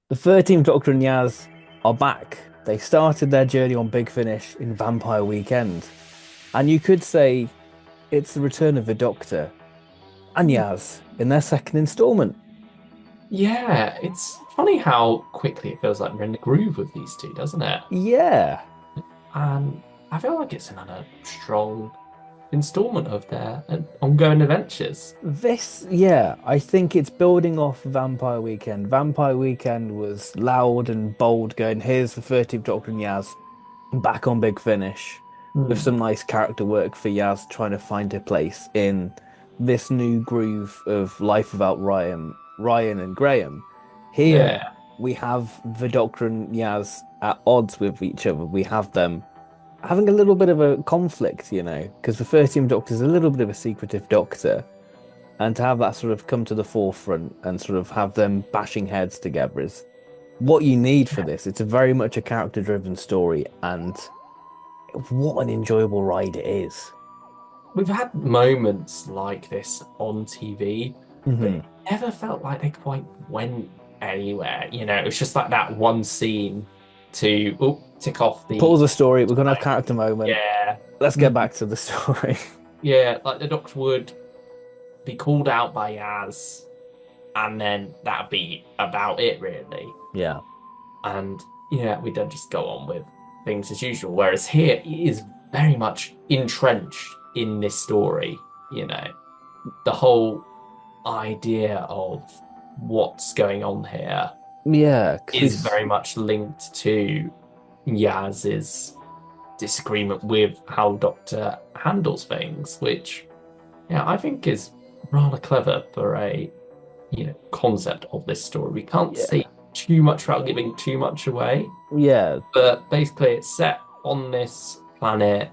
The 13th Doctor and Yaz are back. They started their journey on Big Finish in Vampire Weekend. And you could say it's the return of the Doctor and Yaz in their second installment. Yeah, it's funny how quickly it feels like we're in the groove with these two, doesn't it? Yeah. And I feel like it's another strong installment of their ongoing adventures. Yeah, I think it's building off Vampire Weekend. Vampire Weekend was loud and bold, going, here's the 13th Doctor and Yaz back on Big Finish with Hmm. some nice character work for Yaz trying to find her place in this new groove of life without Ryan and Graham. Here Yeah, we have the Doctor and Yaz at odds with each other. We have them having a little bit of a conflict, because the 13th Doctor is a little bit of a secretive Doctor, and to have that sort of come to the forefront and sort of have them bashing heads together is what you need for this. It's a very much a character-driven story, and what an enjoyable ride it is. we've had moments like this on TV, but Hmm. it never felt like they quite went anywhere. It was just like that one scene to tick off the Pause the story. We're gonna have like, character moment. yeah. Let's get Mhm. back to the story. Yeah, like the Doctor would be called out by Yaz, and then that'd be about it, really. Yeah. And yeah, we don't just go on with things as usual. Whereas here, it is very much entrenched in this story. You know, the whole idea of what's going on here Yeah, because is very much linked to Yaz's disagreement with how Doctor handles things, which, yeah, I think is rather clever for a concept of this story. We can't say yeah. too much without giving too much away, Yeah. but basically it's set on this planet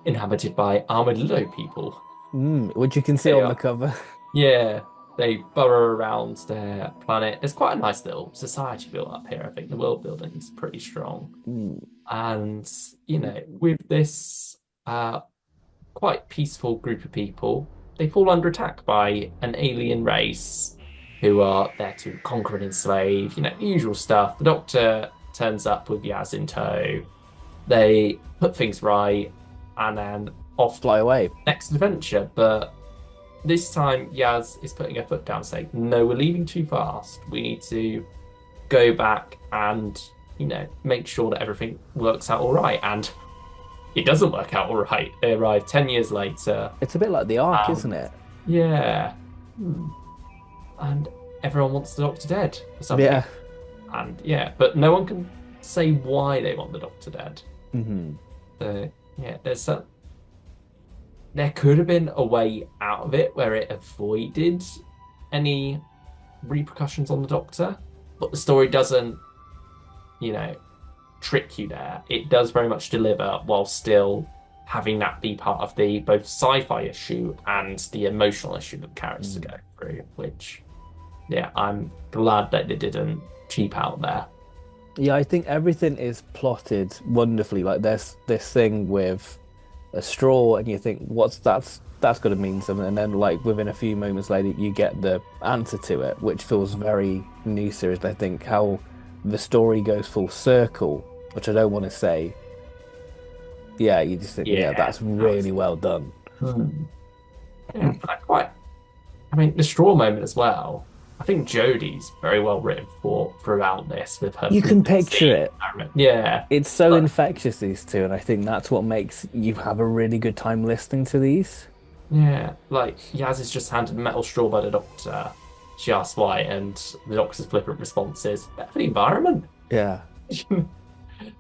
inhabited by armadillo people. Which you can see They on the are, cover. yeah, they burrow around their planet. There's quite a nice little society built up here. I think the world building is pretty strong. Mm. And, with this quite peaceful group of people, they fall under attack by an alien race who are there to conquer and enslave, the usual stuff. The Doctor turns up with Yaz in tow. They put things right and then off Fly away. next adventure. But this time, Yaz is putting her foot down, saying, no, we're leaving too fast. We need to go back and, make sure that everything works out all right. And it doesn't work out all right. They arrive 10 years later. It's a bit like the Ark, And isn't it? yeah. Hmm. And everyone wants the Doctor dead for some Yeah. reason. And yeah, but no one can say why they want the Doctor dead. Hmm. So yeah, there could have been a way out of it where it avoided any repercussions on the Doctor, but the story doesn't, you know, trick you there. It does very much deliver while still having that be part of the both sci-fi issue and the emotional issue that the characters Mm. go through, which yeah, I'm glad that they didn't cheap out there. Yeah, I think everything is plotted wonderfully. Like there's this thing with a straw, and you think, that's going to mean something, and then like within a few moments later, you get the answer to it, which feels very new series. I think how the story goes full circle, which I don't want to say. Yeah, you just think, yeah, Yeah, that's that was really well done. hmm. Yeah, I mean, the straw moment as well. I think Jodie's very well written for throughout this with her You can fluency. picture it. Yeah, It's so but infectious, these two, and I think that's what makes you have a really good time listening to these. yeah, like Yaz is just handed a metal straw by the Doctor. She asks why, and the Doctor's flippant response is better for the environment. Yeah.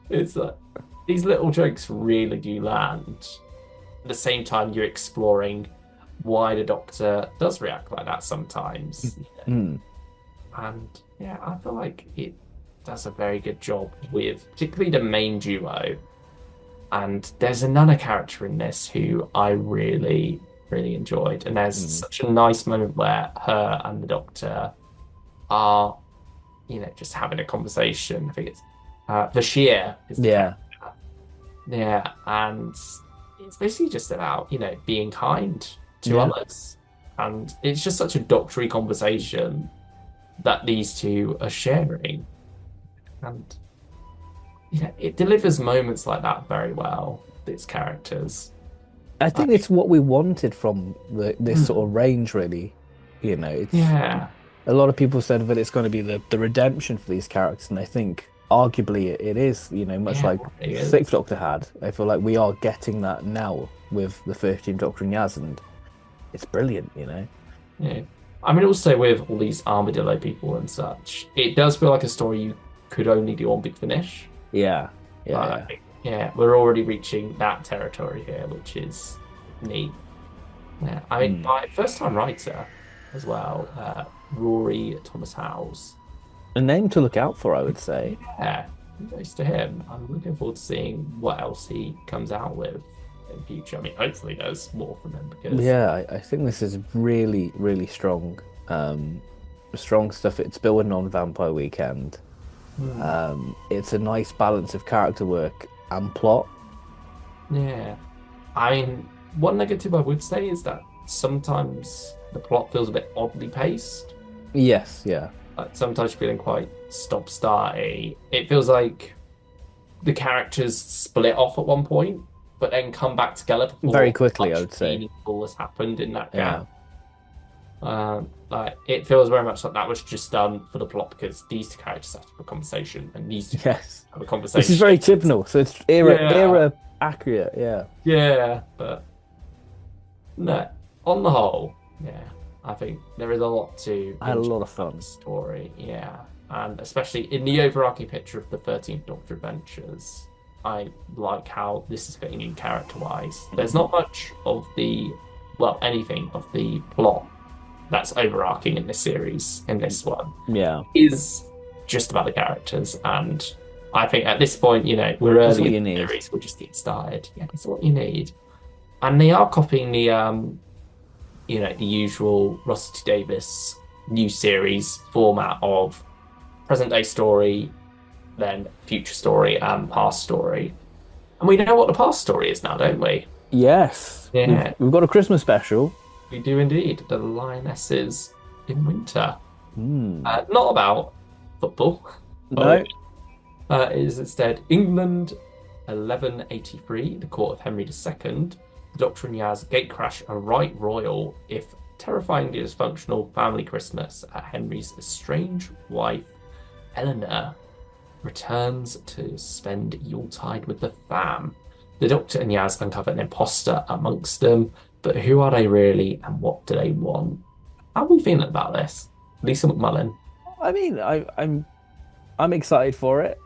It's like these little jokes really do land. At the same time, you're exploring why the Doctor does react like that sometimes. Mm. And yeah, I feel like it does a very good job with particularly the main duo. And there's another character in this who I really, really enjoyed. And there's Mm. such a nice moment where her and the Doctor are, just having a conversation. I think it's Bashir is the character. Yeah. Yeah, and it's basically just about, being kind to Yeah. others. And it's just such a doctory conversation that these two are sharing. And yeah, it delivers moments like that very well, its characters. I I think think, it's what we wanted from this sort hmm, of range, really. You know, it's yeah, a lot of people said that it's going to be the redemption for these characters, and I think arguably it is, you know, much yeah, like it Sixth is. Doctor had. I feel like we are getting that now with the 13th Doctor and Yaz, and it's brilliant, you know. Yeah. I mean, also with all these armadillo people and such, it does feel like a story you could only do on Big Finish. Yeah, yeah, But I yeah. think, yeah, we're already reaching that territory here, which is neat. Yeah, I mean, Mm. my first time writer as well, Rory Thomas Howes. A name to look out for, I would say. Yeah, nice to him. I'm looking forward to seeing what else he comes out with in future. I mean, hopefully there's more from him because Yeah, I think this is really, really strong. Um, Strong stuff. It's building on Vampire Weekend. hmm, It's a nice balance of character work and plot. yeah. I mean, one negative I would say is that sometimes the plot feels a bit oddly paced. Yes, yeah. Like sometimes you're feeling quite stop-starty. It feels like the characters split off at one point, but then come back together Very before quickly, I much would say. meaningful has happened in that Yeah. gap. Like it feels very much like that was just done for the plot because these two characters have to have a conversation and these two characters Yes. have a This is conversation. very Chibnall, so it's Yeah, era accurate. Yeah. yeah, but no, on the whole, yeah, I think there is a lot to I had a enjoy lot of about fun. the story, yeah, and especially in the overarching picture of the 13th Doctor Adventures, I like how this is fitting in character-wise. There's not much of the, well, anything of the plot that's overarching in this series, in this one, Yeah. is just about the characters, and I think at this point, we're That's early what in you the need. series, we're just getting started. Yeah, it's what you need. And they are copying the usual Russell T Davis new series format of present day story, then future story, and past story. And we know what the past story is now, don't we? Yes. Yeah, We've got a Christmas special. we do indeed. The Lionesses in Winter. Hmm. Not about football, but No. it is instead England 1183, the court of Henry II. The Doctor and Yaz gatecrash a right royal if terrifyingly dysfunctional family Christmas at Henry's estranged wife, Eleanor, returns to spend Yuletide with the fam. The Doctor and Yaz uncover an imposter amongst them, but who are they really and what do they want? How are we feeling about this? Lisa McMullen. I mean, I'm excited for it.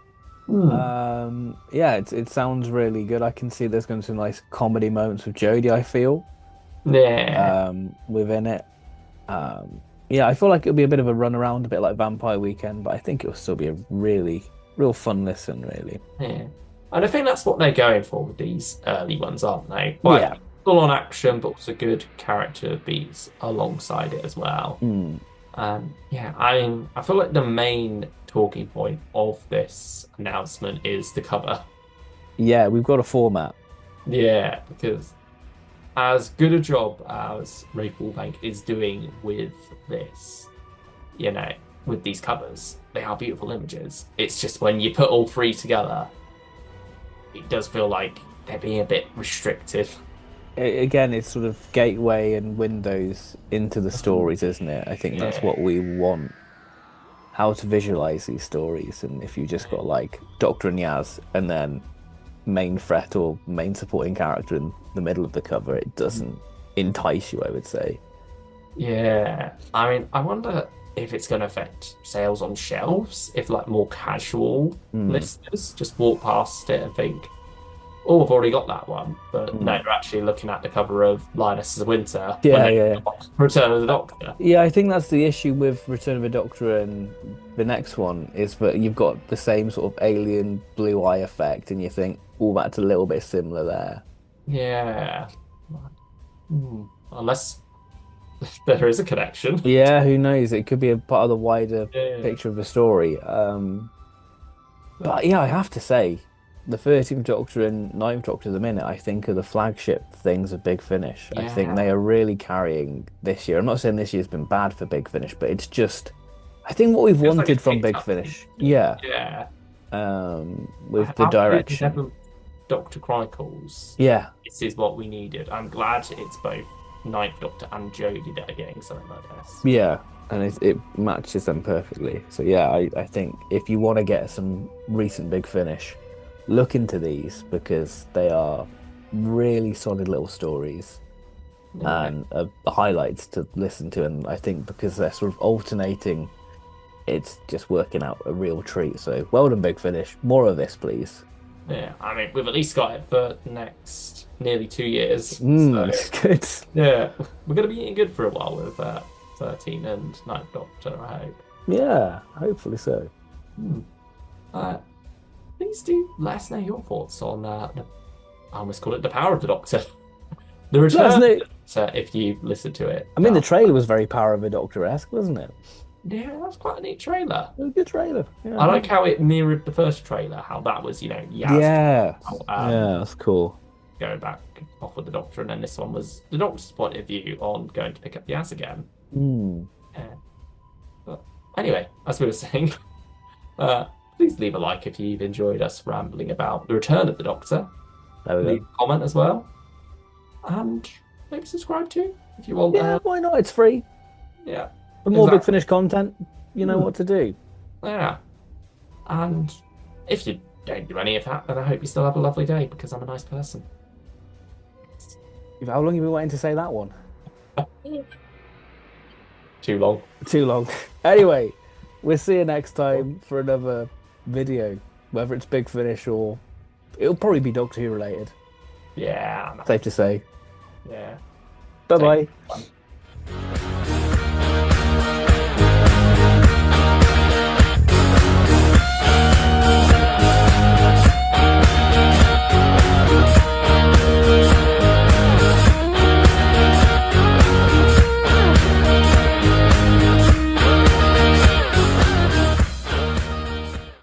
Hmm. Yeah, it sounds really good. I can see there's going to be some nice comedy moments with Jodie, I feel, Yeah. within it. Yeah, I feel like it'll be a bit of a run around, a bit like Vampire Weekend, but I think it'll still be a really, real fun listen, really. Yeah. And I think that's what they're going for with these early ones, aren't they? Quite Yeah. full on action, but also good character beats alongside it as well. Mm. Yeah, I mean, I feel like the main talking point of this announcement is the cover. Yeah, we've got a format. Yeah, because as good a job as Ray Bank is doing with this, you know, with these covers, they are beautiful images. It's just when you put all three together, it does feel like they're being a bit restrictive. Again, it's sort of gateway and windows into the Mhm. stories, isn't it? I think that's Yeah. what we want. How to visualize these stories, and if you just got like Doctor and Yaz and then main threat or main supporting character in the middle of the cover, it doesn't entice you, I would say. Yeah. I mean, I wonder if it's going to affect sales on shelves, if like more casual Mm, listeners just walk past it and think, oh, I've already got that one. But no, mm. they're actually looking at the cover of Linus as a Winter when Yeah, they yeah, got Return of the Doctor. yeah. I think that's the issue with Return of the Doctor and the next one is that you've got the same sort of alien blue eye effect, and you think, oh, that's a little bit similar there. Yeah. Unless there is a connection. Yeah, who knows? It could be a part of the wider Yeah. picture of the story. But But yeah, I have to say, the 13th Doctor and Ninth Doctor at the minute, I think are the flagship things of Big Finish. I think yeah. they are really carrying this year. I'm not saying this year's been bad for Big Finish, but it's just, I think what we've Feels like wanted it's from picked Big up. Finish. Yeah. Yeah. with the After the direction. 11th Doctor Chronicles, Yeah, this is what we needed. I'm glad it's both Ninth Doctor and Jodie that are getting something like this. yeah, and it matches them perfectly. So yeah, I think if you want to get some recent Big Finish, look into these because they are really solid little stories Yeah, and highlights to listen to. And I think because they're sort of alternating, it's just working out a real treat. So well done, Big Finish. More of this, please. yeah. I mean, we've at least got it for the next nearly 2 years. So It's good. yeah, we're going to be eating good for a while with 13 and Ninth Doctor, I hope. Yeah, hopefully so. Hmm. Uh, please do let us know your thoughts on I almost call it the power of the Doctor. The Let us return of know. the Doctor, if you listen to it. I mean, the trailer was very Power of a Doctor-esque, wasn't it? Yeah, that's quite a neat trailer. It was a good trailer. I Yeah. like how it mirrored the first trailer, how that was, Yaz Yeah. um, Yeah, that's cool. going back off with the Doctor, and then this one was the Doctor's point of view on going to pick up Yaz again. Hmm. Yeah. But anyway, as we were saying, uh, please leave a like if you've enjoyed us rambling about the return of the Doctor. There we Leave go. a comment as well, and maybe subscribe too if you want. Yeah, why not? It's free. Yeah, For more Big exactly. Finish content, you know what to do. Yeah, and if you don't do any of that, then I hope you still have a lovely day because I'm a nice person. How long have you been waiting to say that one? Too long. Too long. Anyway, we'll see you next time for another video, whether it's Big Finish or it'll probably be Doctor Who related. Yeah, Safe to say. yeah. Bye Take bye. one.